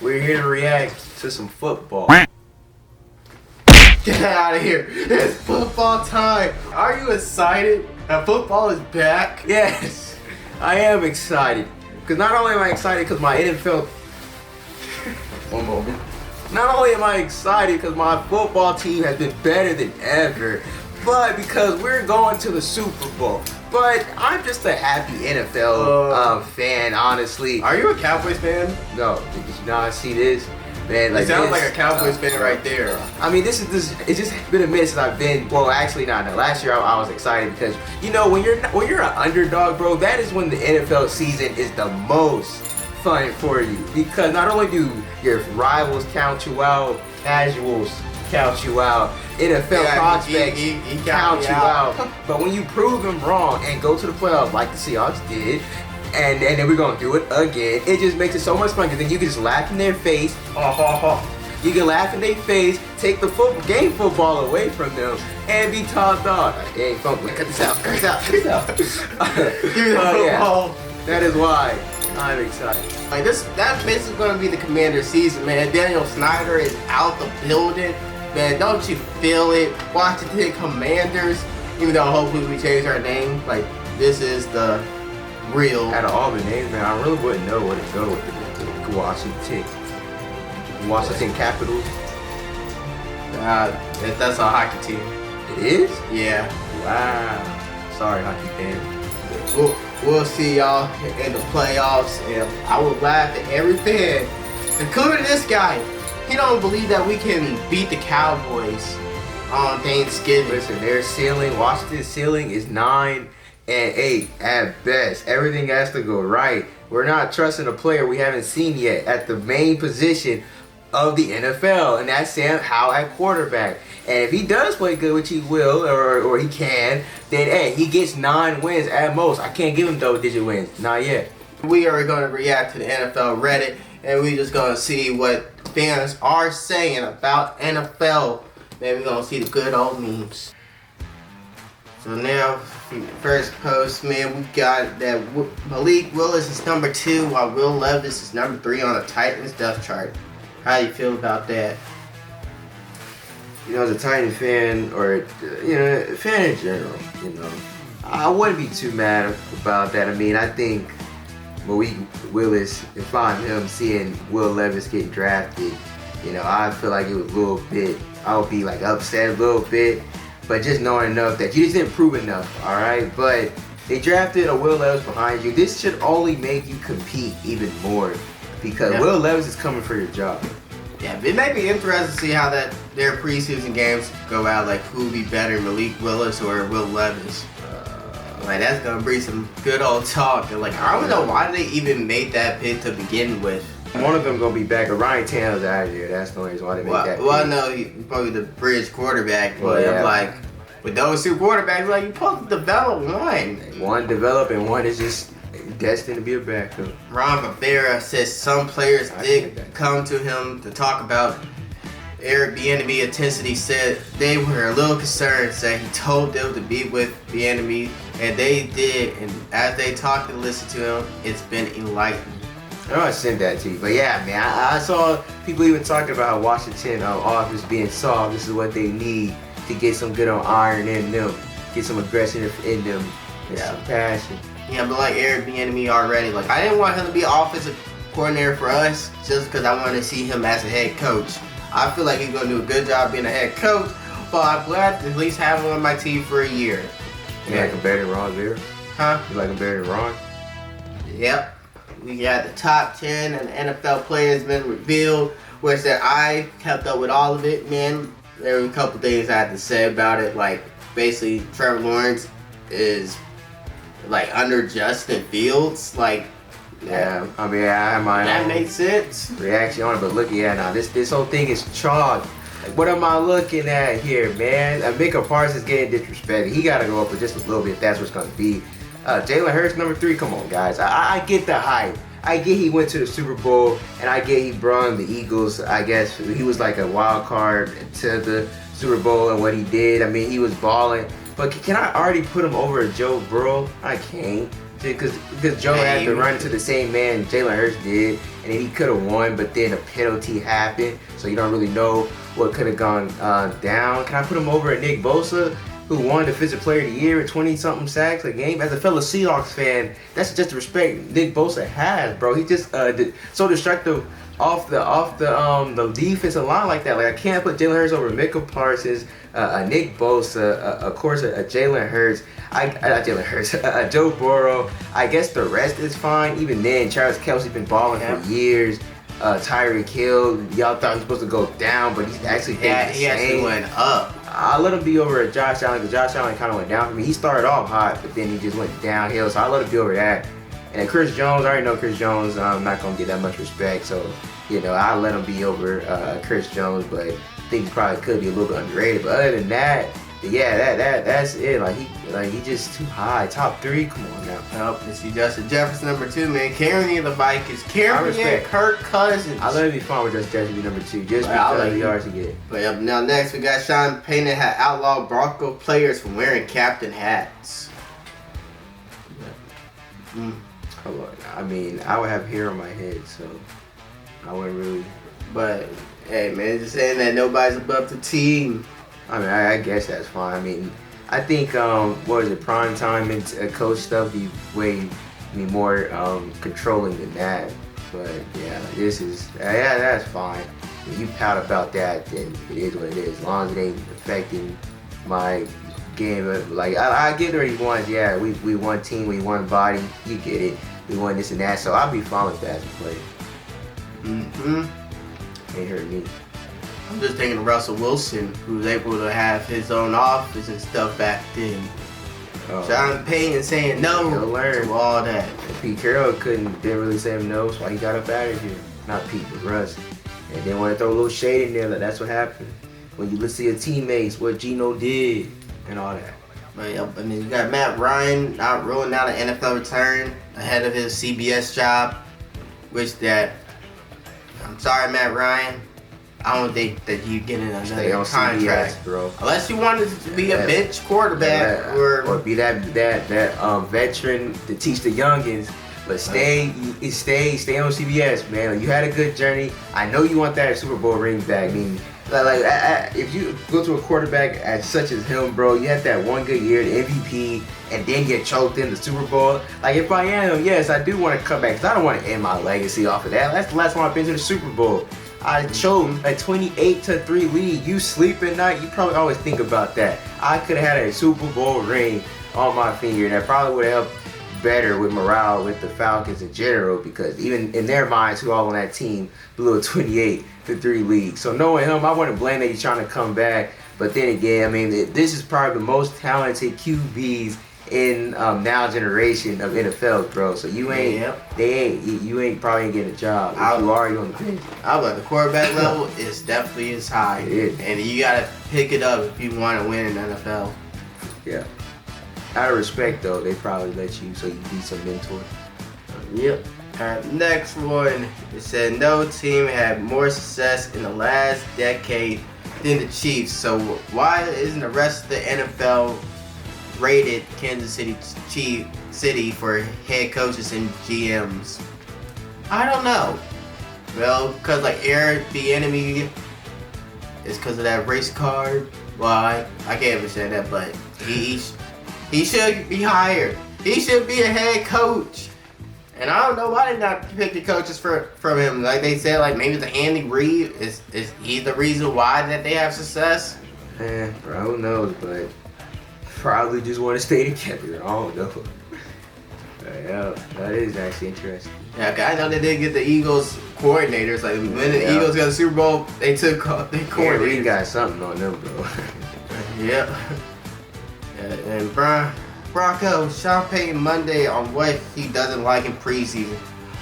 We're here to react to some football. Get out of here. It's football time. Are you excited that football is back? Yes, I am excited. Because not only am I excited because my NFL... One moment. Not only am I excited because my football team has been better than ever, but because we're going to the Super Bowl. But I'm just a happy NFL fan, honestly. Are you a Cowboys fan? No, did you not see this? Man, It sounds this, like a Cowboys fan right there. I mean, it's just been a minute since I've been. Well, actually, not. No. Last year I was excited because when you're an underdog, bro, that is when the NFL season is the most fun for you, because not only do your rivals count you out, casuals count you out, NFL prospects count you out, but when you prove them wrong and go to the playoffs like the Seahawks did. And then we're gonna do it again. It just makes it so much fun because then you can just laugh in their face. You can laugh in their face, take the game football away from them, and be top dog. Hey, cut this out. Cut this out. Cut this out. Give me the football. Yeah, that is why I'm excited. Like that's basically gonna be the Commander season, man. Daniel Snyder is out the building, man. Don't you feel it? Washington Commanders. Even though hopefully we change our name, like this is the real. Out of all the names, man, I really wouldn't know where to go with the Washington Capitals. That's a hockey team. It is? Yeah. Wow. Sorry, hockey fan. We'll see y'all in the playoffs, and I will laugh at every fan, including this guy. He don't believe that we can beat the Cowboys on Thanksgiving. Listen, their ceiling, Washington's ceiling is 9-8 at best. Everything has to go right. We're not trusting a player we haven't seen yet at the main position of the NFL, and that's Sam Howell at quarterback. And if he does play good, which he will, or he can, then hey, he gets 9 wins at most. I can't give him double-digit wins, not yet. We are going to react to the NFL Reddit, and we just going to see what fans are saying about NFL. Man, we're going to see the good old memes. So now, first post, man, we got that Malik Willis is number 2, while Will Levis is number 3 on the Titans depth chart. How do you feel about that? You know, as a Titan fan, or fan in general, I wouldn't be too mad about that. I mean, I think Malik Willis, if I'm him seeing Will Levis get drafted, I feel like it was a little bit. I would be like upset a little bit. But just knowing enough that you just didn't prove enough, all right? But they drafted a Will Levis behind you. This should only make you compete even more, because Will Levis is coming for your job. Yeah, it may be interesting to see how their preseason games go out. Like, who would be better, Malik Willis or Will Levis? Like, that's gonna bring some good old talk. And like, I don't know why they even made that pick to begin with. One of them gonna be back. Ryan Tannehill's out of here. That's the only reason why they made that pick. Well, I know he's probably the bridge quarterback, but I'm like, with those two quarterbacks, like, you supposed to develop one. One develop and one is just destined to be a backup. Ron Rivera says some players did come to him to talk about Eric Bieniemy. Intensity said they were a little concerned, said he told them to be with Bieniemy, and they did. And as they talked and listened to him, it's been enlightening. I know I sent that to you, but yeah, man, I saw people even talking about how Washington offense being soft. This is what they need to get some good on iron in them, get some aggression in them, and some passion. Yeah, but like Eric Bieniemy already, like, I didn't want him to be offensive coordinator for us just because I wanted to see him as a head coach. I feel like he's going to do a good job being a head coach, but I'm glad to at least have him on my team for a year. You like him better than Ron Rivera? Huh? You like him better than Ron? Yep. We got the top 10 and the NFL players been revealed, which that I kept up with all of it, man. There were a couple things I had to say about it, like basically Trevor Lawrence is like under Justin Fields, like I mean, I have my that own makes sense. reaction on it, but look, now this whole thing is chalk. Like, what am I looking at here, man? Micah Parsons getting disrespected. He got to go up with just a little bit if that's what's going to be. Jalen Hurts, number 3. Come on, guys. I get the hype. I get he went to the Super Bowl, and I get he brought the Eagles. I guess he was like a wild card to the Super Bowl and what he did. I mean, he was balling. But can I already put him over Joe Burrow? I can't. Because Joe had to run to the same man Jalen Hurts did. and then he could have won, but then a penalty happened, so you don't really know what could have gone down. Can I put him over at Nick Bosa, who won Defensive Player of the Year with 20-something sacks a game? As a fellow Seahawks fan, that's just the respect Nick Bosa has, bro. He just so destructive off the defensive line like that. Like, I can't put Jalen Hurts over Micah Parsons, Nick Bosa, of course, Jalen Hurts. Not Jalen Hurts, Joe Burrow. I guess the rest is fine. Even then, Travis Kelce's been balling for years. Tyreek Hill, y'all thought he was supposed to go down, but he's actually he actually went up. I let him be over at Josh Allen because Josh Allen kind of went down for me. He started off hot, but then he just went downhill, so I let him be over that. And Chris Jones, I already know Chris Jones. I'm not gonna get that much respect, so I let him be over Chris Jones, but I think he probably could be a little bit underrated. But other than that, that's it. Like he just too high. Top 3, come on now. Nope, it's Justin Jefferson number 2, man. Carrying the Vikings, carrying Kirk Cousins. I let it be fine with Justin Jefferson be number 2, just because of the yards he get. But now next we got Sean Payton had outlawed Bronco players from wearing captain hats. I mean, I would have hair on my head, so I wouldn't really. But hey, man, just saying that nobody's above the team. I mean, I guess that's fine. I mean, I think what is it, prime time and coach stuff be way more controlling than that. But yeah, that's fine. When you pout about that, then it is what it is. As long as it ain't affecting my game, like I get where he wants. Yeah, we one team, we one body. You get it. We won this and that, so I'll be fine with that as a player. Ain't hurt me. I'm just thinking of Russell Wilson, who was able to have his own office and stuff back then. Sean Payton saying no to all that. And Pete Carroll didn't really say him no, so he got up out of here. Not Pete, but Russ. And then want to throw a little shade in there, like that's what happened. When you listen to your teammates, what Geno did, and all that. But I mean, you got Matt Ryan not ruling out an NFL return ahead of his CBS job, I'm sorry, Matt Ryan. I don't think that you get another contract, CBS, bro. Unless you wanted to be a bench quarterback or be that veteran to teach the youngins. But stay on CBS, man. You had a good journey. I know you want that Super Bowl ring back. I mean, if you go to a quarterback as such as him, bro, you had that one good year, the MVP, and then get choked in the Super Bowl. Like, if I am, yes, I do want to come back, because I don't want to end my legacy off of that. That's the last time I've been to the Super Bowl. I choked a 28-3 lead. You sleep at night, you probably always think about that. I could have had a Super Bowl ring on my finger, and that probably would have helped better with morale with the Falcons in general, because even in their minds, who all on that team blew a 28-3 lead. So knowing him, I wouldn't blame that he's trying to come back. But then again, I mean, this is probably the most talented QBs in now generation of NFL, bro. So you ain't, you probably ain't getting a job. You are, you on the bench. I was like, the quarterback level is definitely as high, and you gotta pick it up if you want to win in the NFL. Yeah. Out of respect, though, they probably let you so you be some mentor. Yep. Alright, next one. It said no team had more success in the last decade than the Chiefs. So why isn't the rest of the NFL rated Kansas City for head coaches and GMs? I don't know. Well, because like Eric Bieniemy is because of that race card. Well, I can't even say that, but he should be hired. He should be a head coach. And I don't know why they not pick the coaches from him. Like they said, like maybe the Andy Reid is he the reason why that they have success? Bro, who knows? But probably just want to stay together. I don't know. Yeah, that is actually interesting. Yeah, I know they did get the Eagles coordinators. Like when the Eagles got the Super Bowl, they took their coordinators. Reid got something on them, bro. Yep. And Bronco, Sean Payton Monday on what he doesn't like in preseason.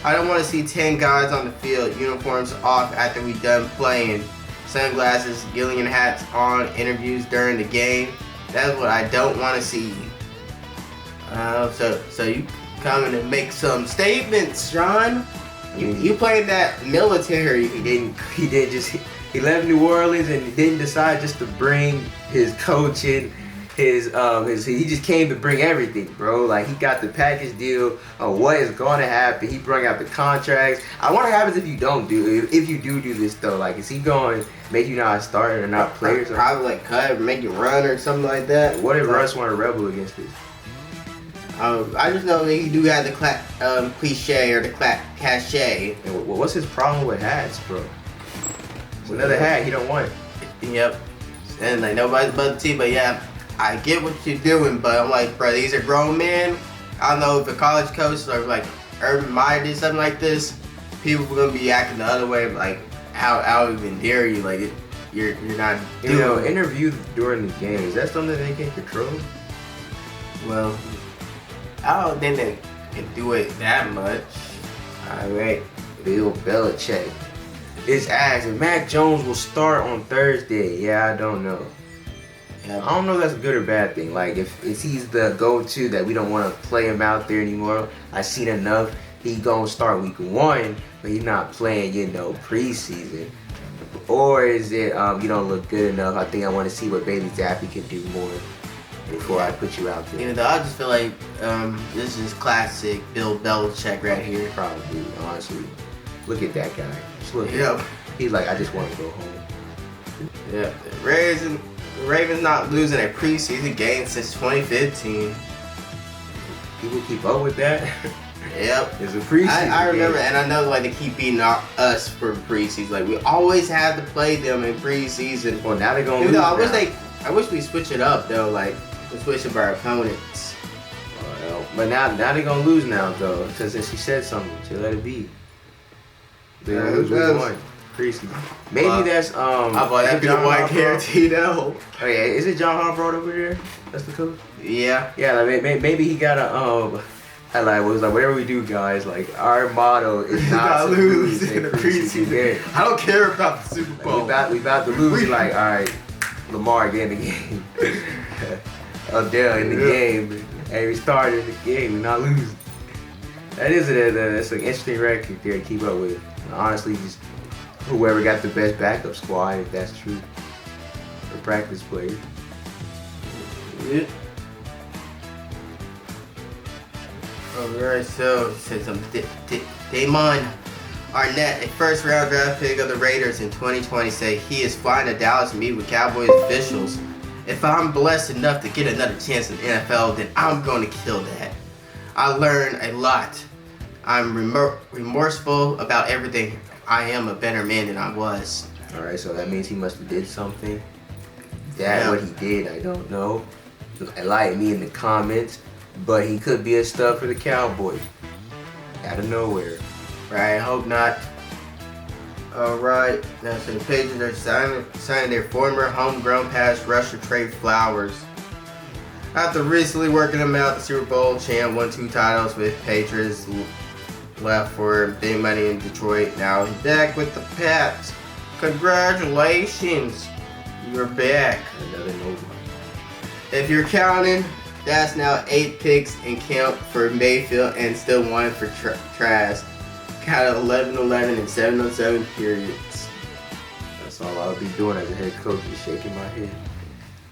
I don't want to see 10 guys on the field, uniforms off after we done playing, sunglasses, Gilligan hats on, interviews during the game. That's what I don't want to see. So you coming to make some statements, Sean? You played that military. He left New Orleans and he didn't decide just to bring his coach in, he just came to bring everything, bro. Like he got the package deal on what is going to happen. He brought out the contracts. I wonder what happens if you don't if you do this though. Like is he going to make you not start or not play or something? Probably like cut or make you run or something like that. What if Russ want to rebel against this? I just know that he do have the cliche or the cachet. And what's his problem with hats, bro? It's another hat he don't want. Yep. And like nobody's but the team, but yeah, I get what you're doing, but I'm like, bro, these are grown men. I don't know if a college coach or like Urban Meyer did something like this, people are gonna be acting the other way. Like, how even dare you? Like, you're not doing. You know, interview during the game. Is that something they can control? Well, I don't think they can do it that much. All right, Bill Belichick is asked if Mac Jones will start on Thursday. Yeah, I don't know. I don't know if that's a good or bad thing. Like, if he's the go-to that we don't want to play him out there anymore, I've seen enough. He gonna start week 1, but he's not playing, preseason. Or is it you don't look good enough? I think I want to see what Bailey Zappi can do more before I put you out there. Even though I just feel like this is classic Bill Belichick right here. Probably, honestly. Look at that guy. Just look at Yep. him. He's like, I just want to go home. Yeah, the Ravens not losing a preseason game since 2015. People keep up with that. Yep. It's a preseason I remember, game. and I know like they keep beating us for preseason. Like we always had to play them in preseason. Well, now they're gonna Even lose. though I wish we switch it up though. Like we switch up our opponents. Well, but now they're gonna lose now though, because she said something. She let it be. They're gonna lose week 1. Preseason. Maybe that's I thought that'd be the John one Harbaugh? guaranteed out. Oh yeah, is it John Harbaugh over there? That's the coach. Yeah. Yeah, like maybe he got a I like was like whatever we do, guys. Like our motto is not to lose in the preseason game. I don't care about the Super Like, Bowl. we about to lose. Like, all right, Lamar get in the game. Odell in the game. Hey, we started the game. We're not losing. That is that's an interesting record there to keep up with. Honestly, just whoever got the best backup squad, if that's true, for practice players. Yeah. Alright, so said some Damon Arnett, a first round draft pick of the Raiders in 2020, say he is flying to Dallas to meet with Cowboys officials. If I'm blessed enough to get another chance in the NFL, then I'm going to kill that. I learned a lot. I'm remorseful about everything. I am a better man than I was. All right, so that means he must have did something. What he did, I don't know. Enlighten me in the comments. But he could be a stud for the Cowboys. Out of nowhere. Right, I hope not. Alright, now so the Patriots are signing their former homegrown pass rusher Trey Flowers. After recently working him out, the Super Bowl champ won 2 titles with Patriots, left for big money in Detroit. Now he's back with the Pats. Congratulations, you're back. Another no. If you're counting, that's now 8 picks in count for Mayfield and still 1 for Trask. Kind of 11-11 and 7-7 periods. That's all I'll be doing as a head coach, is shaking my head.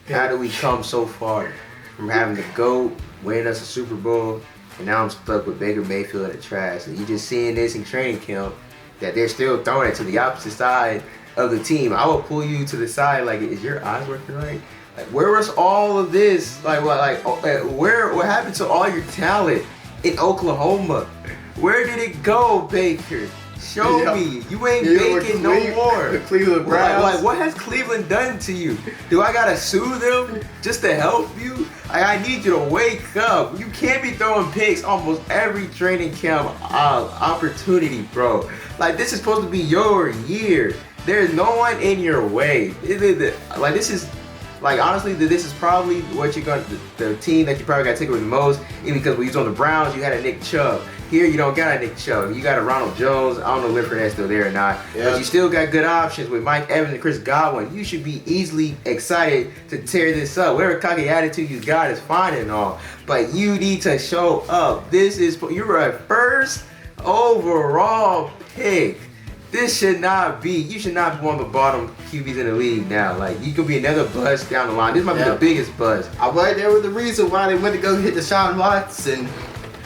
How do we come so far from having to go win us a Super Bowl, and now I'm stuck with Baker Mayfield and Trask? And you just seeing this in training camp, that they're still throwing it to the opposite side of the team. I will pull you to the side, like, is your eyes working right? Like, where was all of this? Like, what happened to all your talent in Oklahoma? Where did it go, Baker? Show me. You ain't baking no more. The Cleveland Browns. Like, what has Cleveland done to you? Do I gotta sue them just to help you? I need you to wake up. You can't be throwing picks almost every training camp opportunity, bro. Like, this is supposed to be your year. There's no one in your way. Like, this is... Like, honestly, this is probably what you're going to, the team that you probably got to take with the most, even because when you was on the Browns, you had a Nick Chubb. Here, you don't got a Nick Chubb. You got a Ronald Jones. I don't know if Linford still there or not. Yeah. But you still got good options with Mike Evans and Chris Godwin. You should be easily excited to tear this up. Whatever cocky attitude you got is fine and all. But you need to show up. You're a first overall pick. This should not be. You should not be one of the bottom QBs in the league now. Like, you could be another bust down the line. This might be the biggest bust. I was there was the reason why they went to go hit Deshaun Watson.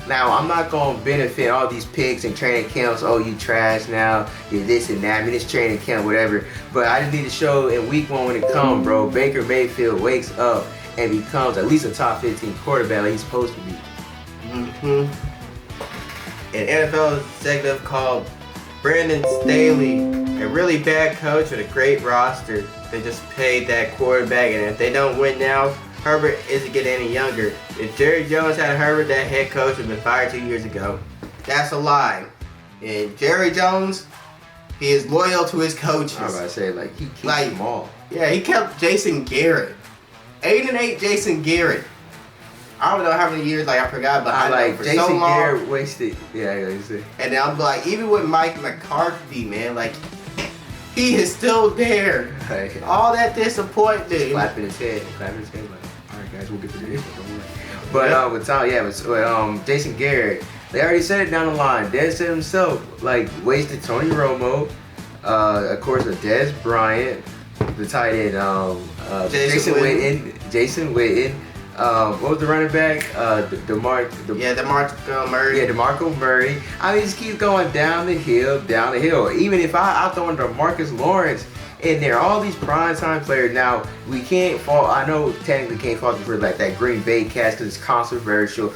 Now, I'm not going to benefit all these picks and training camps. Oh, you trash now. You're this and that. I mean, it's training camp, whatever. But I just need to show in week 1 when it comes, bro. Baker Mayfield wakes up and becomes at least a top 15 quarterback like he's supposed to be. An NFL executive called Brandon Staley a really bad coach with a great roster. They just paid that quarterback, and if they don't win now, Herbert isn't getting any younger. If Jerry Jones had Herbert, that head coach would have been fired 2 years ago. That's a lie. And Jerry Jones, he is loyal to his coaches. I was about to say, like, he keeps them all. Yeah, he kept Jason Garrett. 8-8 Jason Garrett. I don't know how many years, like, I forgot, but I like for Jason so long. Garrett wasted. Yeah, you see. And then I'm like, even with Mike McCarthy, man, like, he is still there. Like, All that disappointment. clapping his head, like, all right, guys, we'll get to this. Don't worry. But with Tom, Jason Garrett, they already said it down the line. Dez said himself, like, wasted Tony Romo, of course, Dez Bryant, the tight end, Jason Witten. What was the running back? DeMarco Murray. Yeah, DeMarco Murray. I mean, just keep going down the hill. Even if I throw in DeMarcus Lawrence in there, all these primetime players. Now, we can't fault, I know technically can't fault for like that Green Bay catch because it's controversial,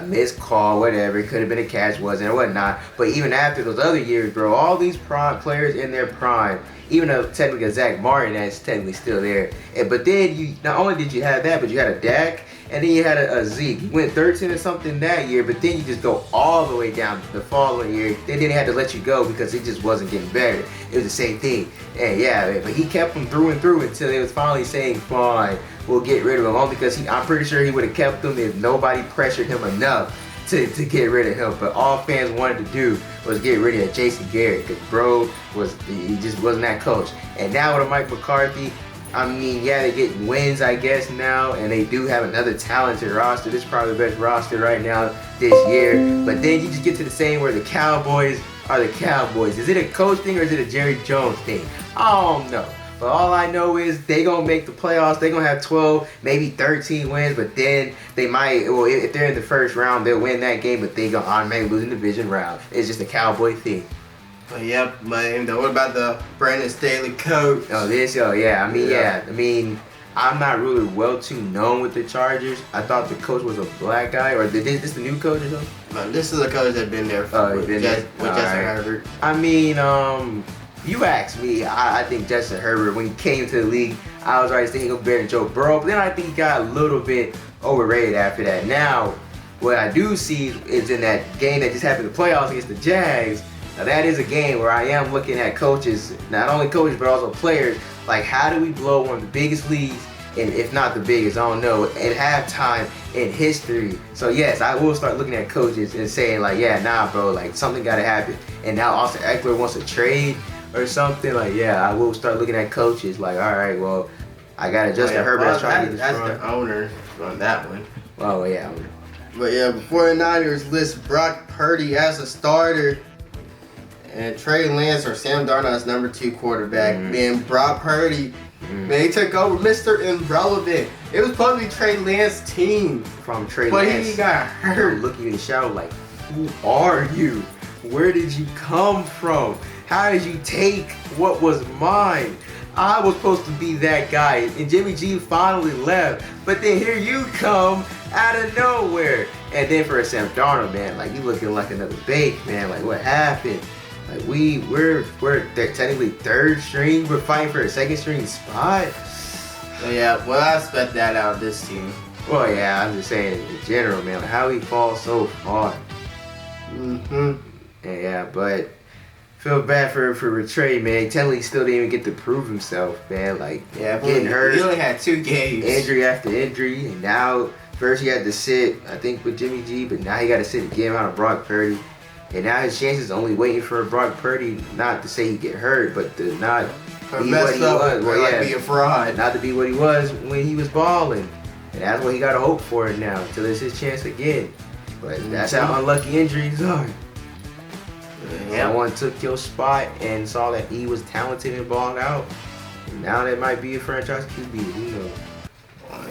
missed call, whatever. It could have been a catch, wasn't or whatnot. But even after those other years, bro, all these prime players in their prime, even though technically Zach Martin that's technically still there. But then you not only did you have that, but you had a Dak, and then you had a Zeke. You went 13 or something that year, but then you just go all the way down the following year. Then they had to let you go because it just wasn't getting better. It was the same thing. And yeah, but he kept them through and through until they was finally saying, fine, we'll get rid of him. Only because I'm pretty sure he would have kept them if nobody pressured him enough to get rid of him. But all fans wanted to do was get rid of Jason Garrett because bro he just wasn't that coach. And now with Mike McCarthy, I mean, yeah, they're getting wins, I guess, now, and they do have another talented roster. This is probably the best roster right now this year. But then you just get to the same where the Cowboys are the Cowboys. Is it a coach thing or is it a Jerry Jones thing? I don't know. But all I know is they going to make the playoffs. They're going to have 12, maybe 13 wins, but then they might, well, if they're in the first round, they'll win that game, but they're going to automatically lose in the division round. It's just a Cowboy thing. But yep, but what about the Brandon Staley coach? I mean, I'm not really well too known with the Chargers. I thought the coach was a black guy, or is this the new coach or something? No, this is a coach that's been there with Justin Herbert. I mean, you asked me, I think Justin Herbert, when he came to the league, I was already thinking of better than Joe Burrow, but then I think he got a little bit overrated after that. Now, what I do see is in that game that just happened in the playoffs against the Jags. Now that is a game where I am looking at coaches, not only coaches but also players, like how do we blow one of the biggest leads, and if not the biggest, I don't know, at halftime in history. So yes, I will start looking at coaches and saying like, yeah, nah bro, like something gotta happen. And now Austin Eckler wants to trade or something, like yeah, I will start looking at coaches like, all right, well, I got Justin Herbert trying to get this That's front. the owner on that one. Oh yeah. But yeah, before the Niners list Brock Purdy as a starter, and Trey Lance or Sam Darnold as number 2 quarterback. Man, Brock Purdy, man, he took over Mr. Irrelevant. It was supposed to be Trey Lance's team. From Trey But Lance. he got hurt. Looking in the shadow like, who are you? Where did you come from? How did you take what was mine? I was supposed to be that guy. And Jimmy G finally left. But then here you come out of nowhere. And then for Sam Darnold, man, like you looking like another bake, man. Like what happened? Like we're technically 3rd string. We're fighting for a 2nd string spot. So yeah, well I expect that out of this team. Well, yeah, I'm just saying in general, man. Like, how he falls so far. Yeah, but feel bad for Trey, man. Technically, still didn't even get to prove himself, man. Like getting hurt. He only had 2 games. Injury after injury, and now first he had to sit, I think, with Jimmy G, but now he got to sit again out of Brock Purdy. And now his chances only waiting for Brock Purdy, not to say he get hurt, but to not be what he was. Well, yeah, be a fraud. Not to be what he was when he was balling. And that's what he got to hope for now, until it's his chance again. But that's how unlucky injuries are. Yeah. Someone took your spot and saw that he was talented and balled out. And now that might be a franchise QB. Who knows?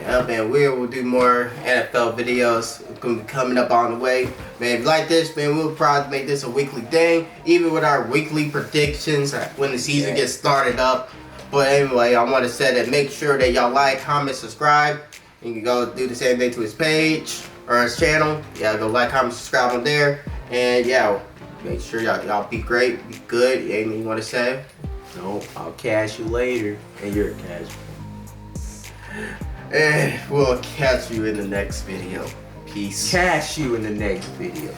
Yeah, man, we will do more NFL videos coming up on the way. Man, if you like this, man, we'll probably make this a weekly thing, even with our weekly predictions when the season gets started up. But anyway, I want to say that make sure that y'all like, comment, subscribe. You can go do the same thing to his page or his channel. Yeah, go like, comment, subscribe on there. And yeah, make sure y'all be great, be good. Anything you want to say? No, I'll cash you later. And you're a cash. And we'll catch you in the next video. Peace. Cash you in the next video.